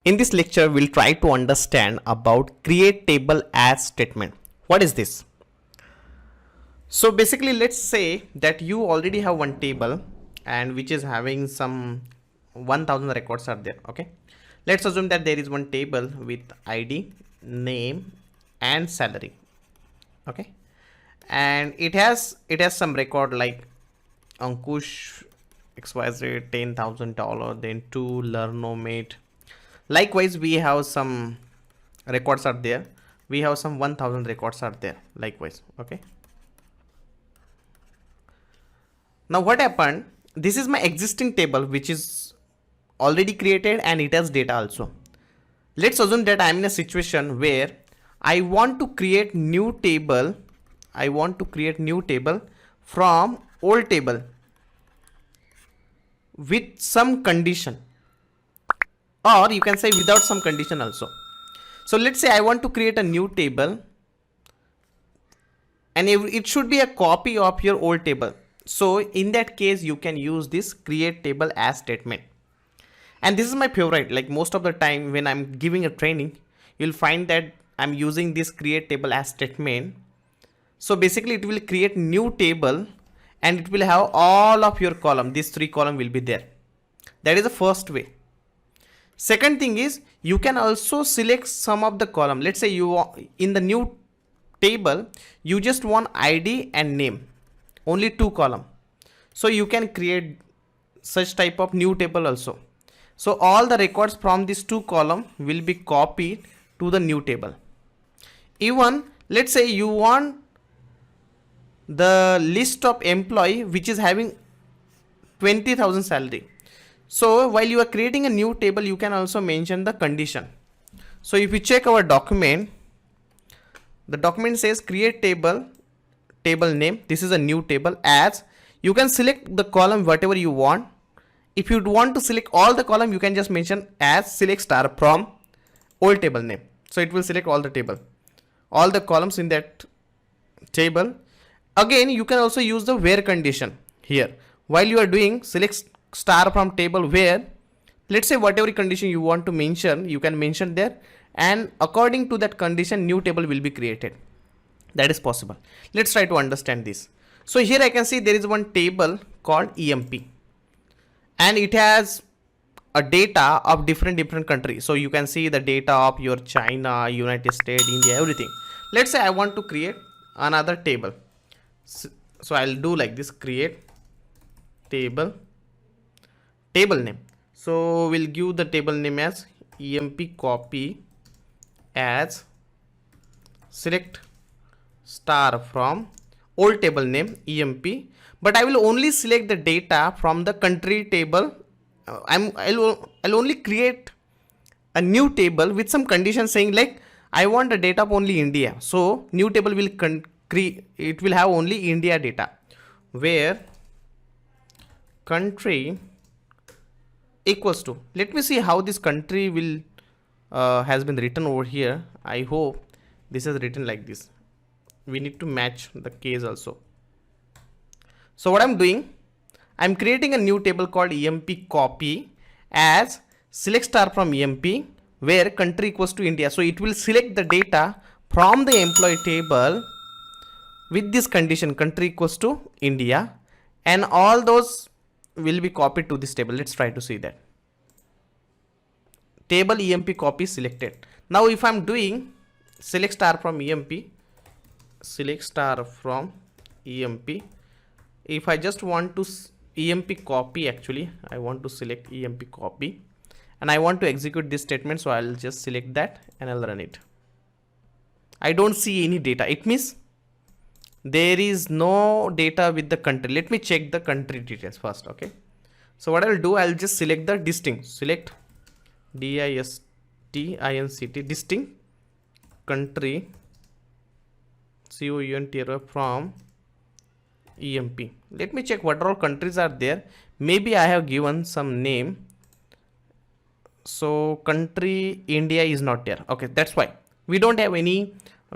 In this lecture, we'll try to understand about create table as statement. What is this? So basically, let's say that you already have one table and which is having some 1000 records are there. Okay. Let's assume that there is one table with ID, name and salary. Okay. And it has some record like Ankush XYZ $10,000, then to Learnomate. Likewise, we have some records are there. We have some 1000 records are there. Likewise, okay. Now what happened? This is my existing table which is already created and it has data also. Let's assume that I am in a situation where I want to create new table. I want to create new table from old table with some condition, or you can say without some condition also. So let's say I want to create a new table and it should be a copy of your old table. So in that case, you can use this create table as statement. And this is my favorite. Like most of the time when I'm giving a training, you'll find that I'm using this create table as statement. So basically it will create new table and it will have all of your column. These 3 columns will be there. That is the first way. Second thing is you can also select some of the column. Let's say you in the new table, you just want ID and name, only 2 column. So you can create such type of new table also. So all the records from these 2 column will be copied to the new table. Even let's say you want the list of employee which is having 20,000 salary. So while you are creating a new table, you can also mention the condition. So if you check our document, the document says create table, table name. This is a new table. As you can select the column whatever you want. If you want to select all the column, you can just mention as select star from old table name. So it will select all the table, all the columns in that table. Again, you can also use the where condition here. While you are doing select star from table where, let's say whatever condition you want to mention, you can mention there, and according to that condition new table will be created. That is possible. Let's try to understand this. So here I can see there is one table called EMP and it has a data of different countries. So you can see the data of your China, United States, India, everything. Let's say I want to create another table. So I'll do like this, create table name. So we'll give the table name as EMP copy as select star from old table name EMP, but I will only select the data from the country table. I'll only create a new table with some condition saying like I want the data of only India. So new table will it will have only India data, where country equals to, let me see how this country will has been written over here. I hope this is written like this. We need to match the case also. So what I'm doing, I'm creating a new table called EMP copy as select star from EMP where country equals to India. So it will select the data from the employee table with this condition country equals to India, and all those will be copied to this table. Let's try to see that. Table EMP copy selected. Now if I'm doing select star from EMP, select star from EMP, if I just want to EMP copy, actually I want to select EMP copy and I want to execute this statement. So I'll just select that and I'll run it. I don't see any data. It means there is no data with the country. Let me check the country details first. Okay. So what I'll do, I'll just select the distinct, select DISTINCT, distinct country COUNT from EMP. Let me check what all countries are there. Maybe I have given some name. So country India is not there. Okay, that's why we don't have any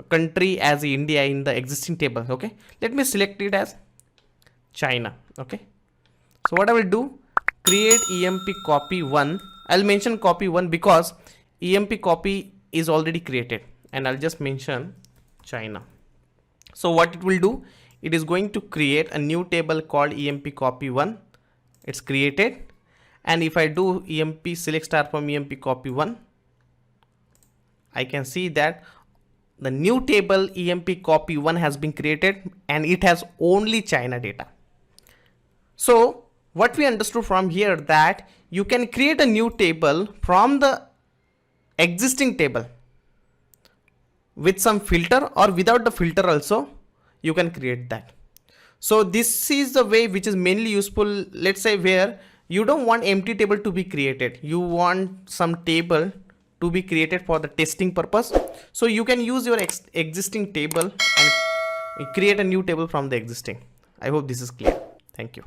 country as India in the existing table. Okay, let me select it as China. Okay, so what I will do, create EMP copy 1. I'll mention copy 1 because EMP copy is already created, and I'll just mention China. So what it will do, it is going to create a new table called EMP copy 1. It's created, and if I do EMP select star from EMP copy 1, I can see that the new table EMP copy 1 has been created, and it has only China data. So what we understood from here, that you can create a new table from the existing table with some filter, or without the filter also you can create that. So this is the way which is mainly useful, let's say where you don't want empty table to be created, you want some table to be created for the testing purpose. So you can use your existing table and create a new table from the existing. I hope this is clear. Thank you.